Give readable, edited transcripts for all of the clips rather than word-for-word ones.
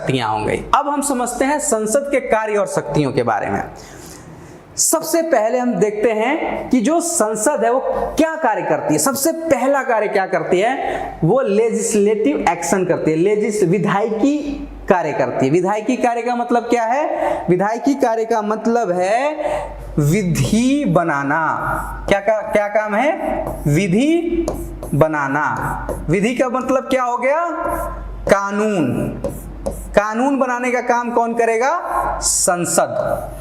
शक्तियां होंगी। अब हम समझते हैं संसद के कार्य और शक्तियों के बारे में। सबसे पहले हम देखते हैं कि जो संसद है वो क्या कार्य करती है। सबसे पहला कार्य क्या करती है, वो लेजिस्लेटिव एक्शन करती है, विधायिकी कार्य करती है। विधायिकी कार्य का मतलब क्या है, विधायिकी कार्य का मतलब है विधि बनाना। क्या काम है, विधि बनाना। विधि का मतलब क्या हो गया, कानून। कानून बनाने का काम कौन करेगा, संसद।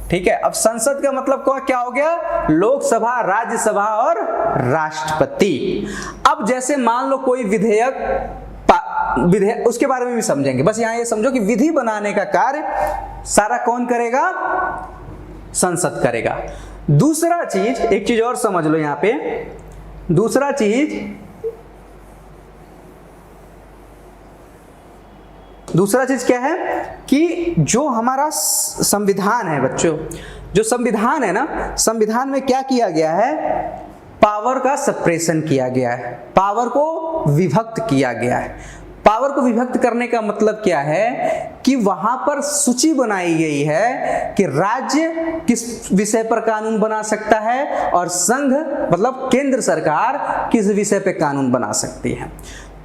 ठीक है, अब संसद का मतलब क्या हो गया, लोकसभा, राज्यसभा और राष्ट्रपति। अब जैसे मान लो कोई विधेयक उसके बारे में भी समझेंगे, बस यहां ये समझो कि विधि बनाने का कार्य सारा कौन करेगा, संसद करेगा। दूसरा चीज, एक चीज और समझ लो यहां पे, दूसरा चीज क्या है कि जो हमारा संविधान है बच्चों, जो संविधान है ना, संविधान में क्या किया गया है, पावर का सप्रेशन किया गया है, पावर को विभक्त किया गया है। पावर को विभक्त करने का मतलब क्या है कि वहां पर सूची बनाई गई है कि राज्य किस विषय पर कानून बना सकता है और संघ मतलब केंद्र सरकार किस विषय पर कानून बना सकती है।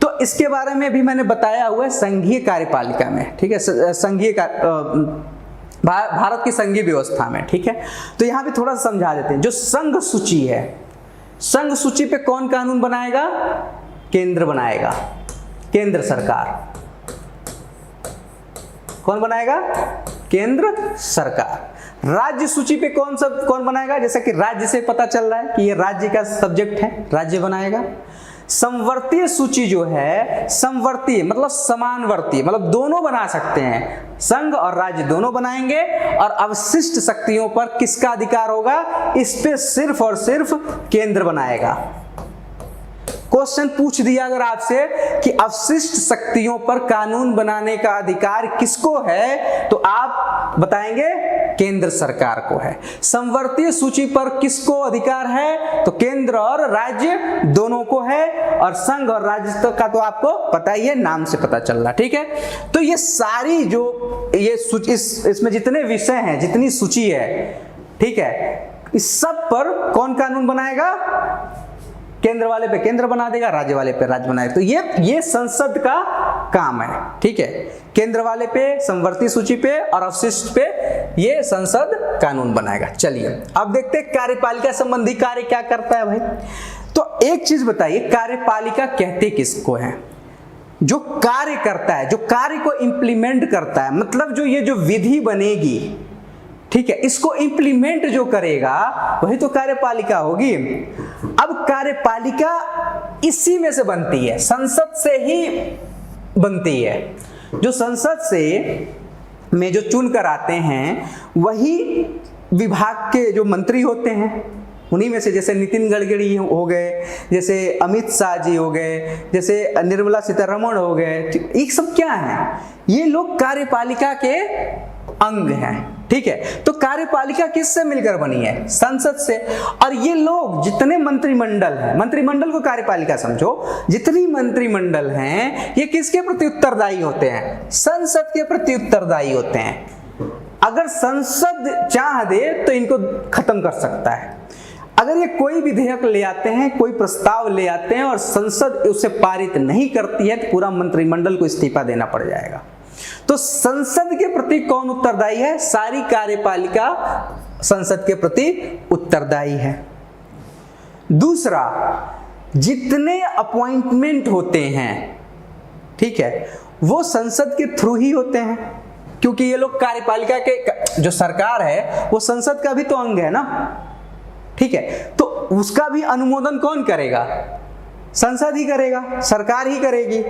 तो इसके बारे में भी मैंने बताया हुआ है संघीय कार्यपालिका में, ठीक है, संघीय भारत की संघीय व्यवस्था में। ठीक है, तो यहां भी थोड़ा सा समझा देते हैं। जो संघ सूची है, संघ सूची पे कौन कानून बनाएगा, केंद्र बनाएगा, केंद्र सरकार। कौन बनाएगा, केंद्र सरकार। राज्य सूची पे कौन बनाएगा, जैसा कि राज्य से पता चल रहा है कि ये राज्य का सब्जेक्ट है, राज्य बनाएगा। समवर्तीय सूची जो है, समवर्तीय मतलब समानवर्ती, मतलब दोनों बना सकते हैं, संघ और राज्य दोनों बनाएंगे। और अवशिष्ट शक्तियों पर किसका अधिकार होगा, इस पे सिर्फ और सिर्फ केंद्र बनाएगा। क्वेश्चन पूछ दिया अगर आपसे कि अवशिष्ट शक्तियों पर कानून बनाने का अधिकार किसको है, तो आप बताएंगे केंद्र सरकार को है। समवर्तीय सूची पर किसको अधिकार है, तो केंद्र और राज्य दोनों को है। और संघ और राज्य का तो आपको पता ही है, नाम से पता चल रहा, ठीक है। तो ये सारी जो ये इसमें जितने विषय हैं, जितनी सूची है, ठीक है, इस सब पर कौन कानून बनाएगा, केंद्र वाले पे केंद्र बना देगा, राज्य वाले पे राज्य बनाएगा। तो ये संसद का काम है, ठीक है। केंद्र वाले पे, समवर्ती सूची पे और अवशिष्ट पे ये संसद कानून बनाएगा। चलिए अब देखते हैं कार्यपालिका संबंधी कार्य क्या करता है भाई। तो एक चीज बताइए, कार्यपालिका कहते किसको है, जो कार्य करता है, जो कार्य को इंप्लीमेंट करता है, मतलब जो ये जो विधि बनेगी, ठीक है, इसको इंप्लीमेंट जो करेगा वही तो कार्यपालिका होगी। अब कार्यपालिका इसी में से बनती है, संसद से ही बनती है। जो संसद से में जो चुन कर आते हैं वही विभाग के जो मंत्री होते हैं, उन्हीं में से जैसे नितिन गडकरी हो गए, जैसे अमित शाह जी हो गए, जैसे निर्मला सीतारमण हो गए, ये सब क्या है, ये लोग कार्यपालिका के अंग हैं, ठीक है। तो कार्यपालिका किससे मिलकर बनी है, संसद से। और ये लोग जितने मंत्रिमंडल हैं, मंत्रिमंडल को कार्यपालिका समझो, जितनी मंत्रिमंडल हैं ये किसके प्रति उत्तरदायी होते हैं, संसद के प्रति उत्तरदायी होते हैं। अगर संसद चाह दे तो इनको खत्म कर सकता है। अगर ये कोई विधेयक ले आते हैं, कोई प्रस्ताव ले आते हैं और संसद उसे पारित नहीं करती है, तो पूरा मंत्रिमंडल को इस्तीफा देना पड़ जाएगा। तो संसद के प्रति कौन उत्तरदायी है, सारी कार्यपालिका संसद के प्रति उत्तरदायी है। दूसरा, जितने अपॉइंटमेंट होते हैं, ठीक है, वो संसद के थ्रू ही होते हैं, क्योंकि ये लोग कार्यपालिका के, जो सरकार है वो संसद का भी तो अंग है ना, ठीक है। तो उसका भी अनुमोदन कौन करेगा, संसद ही करेगा, सरकार ही करेगी।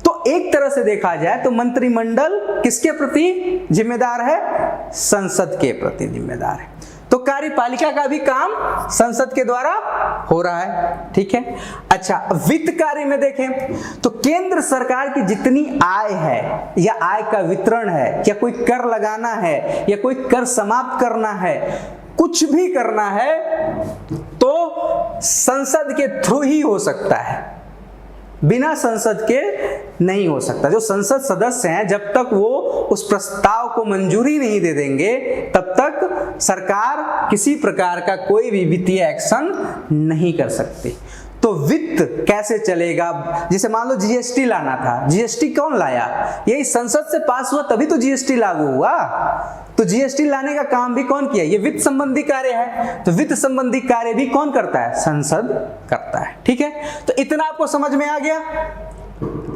तो एक तरह से देखा जाए तो मंत्रिमंडल किसके प्रति जिम्मेदार है, संसद के प्रति जिम्मेदार है। तो कार्यपालिका का भी काम संसद के द्वारा हो रहा है, ठीक है। अच्छा, वित्त कार्य में देखें तो केंद्र सरकार की जितनी आय है या आय का वितरण है, या कोई कर लगाना है या कोई कर समाप्त करना है, कुछ भी करना है तो संसद के थ्रू ही हो सकता है। बिना संसद के नहीं हो सकता। जो संसद सदस्य हैं जब तक वो उस प्रस्ताव को मंजूरी नहीं दे देंगे तब तक सरकार किसी प्रकार का कोई भी वित्तीय एक्शन नहीं कर सकती। तो वित्त कैसे चलेगा? जैसे मान लो जीएसटी लाना था, जीएसटी कौन लाया? यही संसद से पास हुआ तभी तो जीएसटी लागू हुआ। तो जीएसटी लाने का काम भी कौन किया? ये वित्त संबंधी कार्य है। तो वित्त संबंधी कार्य भी कौन करता है? संसद करता है। ठीक है, तो इतना आपको समझ में आ गया,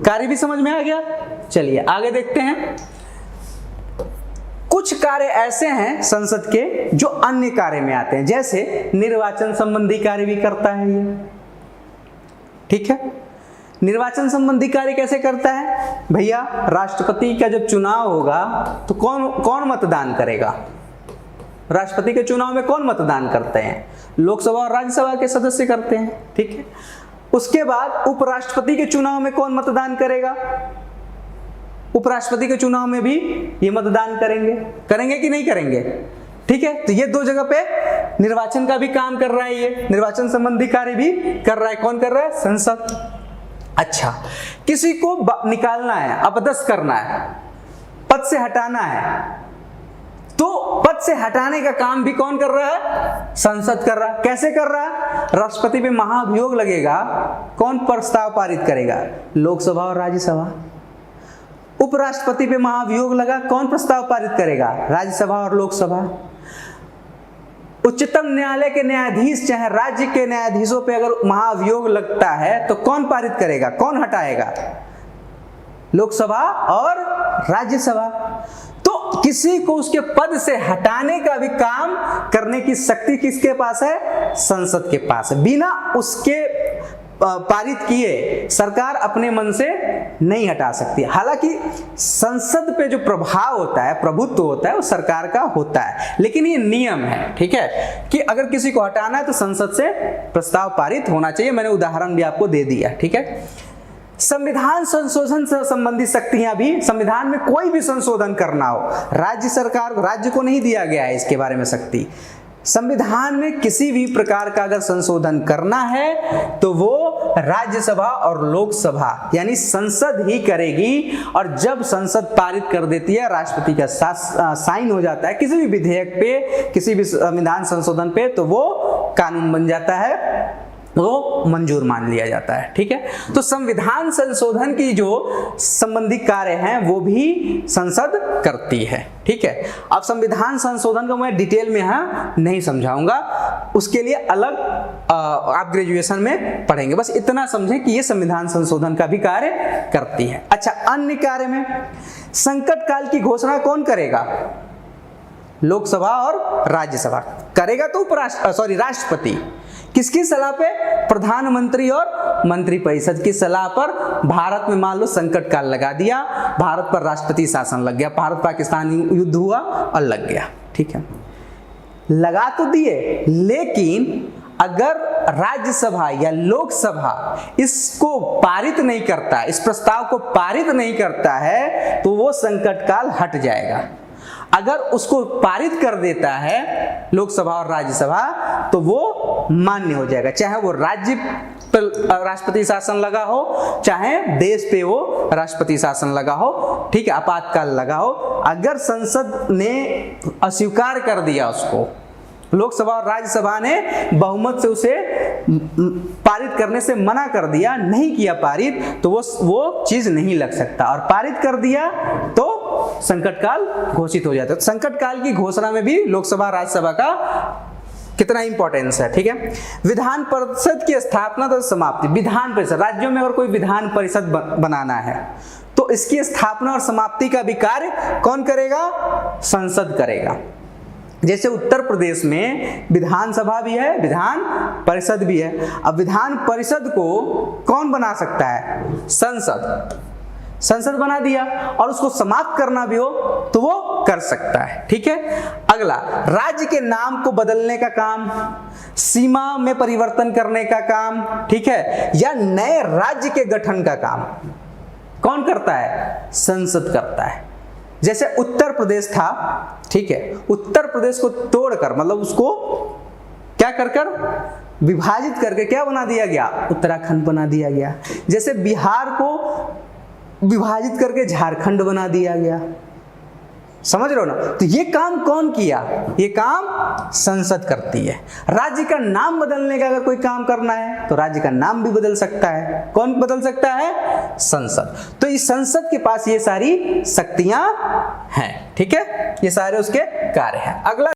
कार्य भी समझ में आ गया। चलिए आगे देखते हैं। कुछ कार्य ऐसे हैं संसद के जो अन्य कार्य में आते हैं, जैसे निर्वाचन संबंधी कार्य भी करता है ये। ठीक है, निर्वाचन संबंधी कार्य कैसे करता है? भैया राष्ट्रपति का जब चुनाव होगा तो कौन मतदान करेगा? राष्ट्रपति के चुनाव में कौन मतदान करते हैं? लोकसभा और राज्यसभा के सदस्य करते हैं। ठीक है, उसके बाद उपराष्ट्रपति के चुनाव में कौन मतदान करेगा? उपराष्ट्रपति के चुनाव में भी ये मतदान करेंगे कि नहीं करेंगे? ठीक है, तो ये दो जगह पे निर्वाचन का भी काम कर रहा है, ये निर्वाचन संबंधी कार्य भी कर रहा है। कौन कर रहा है? संसद। अच्छा, किसी को निकालना है, अपदस्थ करना है, पद से हटाना है, तो पद से हटाने का काम भी कौन कर रहा है? संसद कर रहा है। कैसे कर रहा है? राष्ट्रपति पे महाभियोग लगेगा, कौन प्रस्ताव पारित करेगा? लोकसभा और राज्यसभा। उपराष्ट्रपति पे महाभियोग लगा, कौन प्रस्ताव पारित करेगा? राज्यसभा और लोकसभा। उच्चतम न्यायालय के न्यायाधीश चाहे राज्य के न्यायाधीशों पे अगर महाभियोग लगता है तो कौन पारित करेगा, कौन हटाएगा? लोकसभा और राज्यसभा। तो किसी को उसके पद से हटाने का भी काम करने की शक्ति किसके पास है? संसद के पास है। बिना उसके पारित किए सरकार अपने मन से नहीं हटा सकती। हालांकि संसद पे जो प्रभाव होता है, प्रभुत्व होता है, वो सरकार का होता है, लेकिन ये नियम है। ठीक है, कि अगर किसी को हटाना है तो संसद से प्रस्ताव पारित होना चाहिए। मैंने उदाहरण भी आपको दे दिया। ठीक है, संविधान संशोधन से संबंधित शक्तियां भी, संविधान में कोई भी संशोधन करना हो, राज्य सरकार, राज्य को नहीं दिया गया है इसके बारे में शक्ति। संविधान में किसी भी प्रकार का अगर संशोधन करना है तो वो राज्यसभा और लोकसभा यानी संसद ही करेगी। और जब संसद पारित कर देती है, राष्ट्रपति का साइन हो जाता है किसी भी विधेयक पे, किसी भी संविधान संशोधन पे, तो वो कानून बन जाता है, वो मंजूर मान लिया जाता है। ठीक है, तो संविधान संशोधन की जो संबंधी कार्य हैं वो भी संसद करती है। ठीक है, अब संविधान संशोधन को मैं डिटेल में यहाँ नहीं समझाऊंगा, उसके लिए अलग आप ग्रेजुएशन में पढ़ेंगे। बस इतना समझें कि ये संविधान संशोधन का भी कार्य करती है। अच्छा, अन्य कार्य में संकट काल की घोषणा कौन करेगा? लोकसभा और राज्यसभा करेगा, तो राष्ट्रपति। किसकी सलाह पे? प्रधानमंत्री और मंत्रिपरिषद की सलाह पर। भारत में मान लो संकट काल लगा दिया, भारत पर राष्ट्रपति शासन लग गया, भारत पाकिस्तान युद्ध हुआ और लग गया। ठीक है, लगा तो दिए, लेकिन अगर राज्यसभा या लोकसभा इसको पारित नहीं करता, इस प्रस्ताव को पारित नहीं करता है, तो वो संकट काल हट जाएगा। अगर उसको पारित कर देता है लोकसभा और राज्यसभा तो वो मान्य हो जाएगा, चाहे वो राज्य पर राष्ट्रपति शासन लगा हो, चाहे देश पे वो राष्ट्रपति शासन लगा हो। ठीक है, आपातकाल लगा हो। अगर संसद ने अस्वीकार कर दिया उसको, लोकसभा और राज्यसभा ने बहुमत से उसे पारित करने से मना कर दिया, नहीं किया पारित, तो वो चीज नहीं लग सकता। और पारित कर दिया तो संकट काल घोषित हो जाता है। संकट काल की घोषणा में भी लोकसभा राज्यसभा का कितना इंपॉर्टेंस है। ठीक है, विधान परिषद की स्थापना तो समाप्ति। विधान परिषद, राज्यों में अगर कोई विधान परिषद बनाना है तो इसकी स्थापना और समाप्ति का भी कार्य कौन करेगा? संसद करेगा। जैसे उत्तर प्रदेश में विधानसभा भी है, विधान परिषद भी है। अब विधान परिषद को कौन बना सकता है? संसद। संसद बना दिया, और उसको समाप्त करना भी हो तो वो कर सकता है। ठीक है, अगला, राज्य के नाम को बदलने का काम, सीमा में परिवर्तन करने का काम, ठीक है, या नए राज्य के गठन का काम कौन करता है? संसद करता है। जैसे उत्तर प्रदेश था, ठीक है, उत्तर प्रदेश को तोड़कर, मतलब उसको क्या कर विभाजित करके क्या बना दिया गया, उत्तराखंड बना दिया गया। जैसे बिहार को विभाजित करके झारखंड बना दिया गया, समझ रहे हो ना। तो ये काम कौन किया, ये काम संसद करती है। राज्य का नाम बदलने का अगर कोई काम करना है तो राज्य का नाम भी बदल सकता है। कौन बदल सकता है, संसद। तो इस संसद के पास ये सारी शक्तियां हैं, ठीक है, ये सारे उसके कार्य हैं। अगला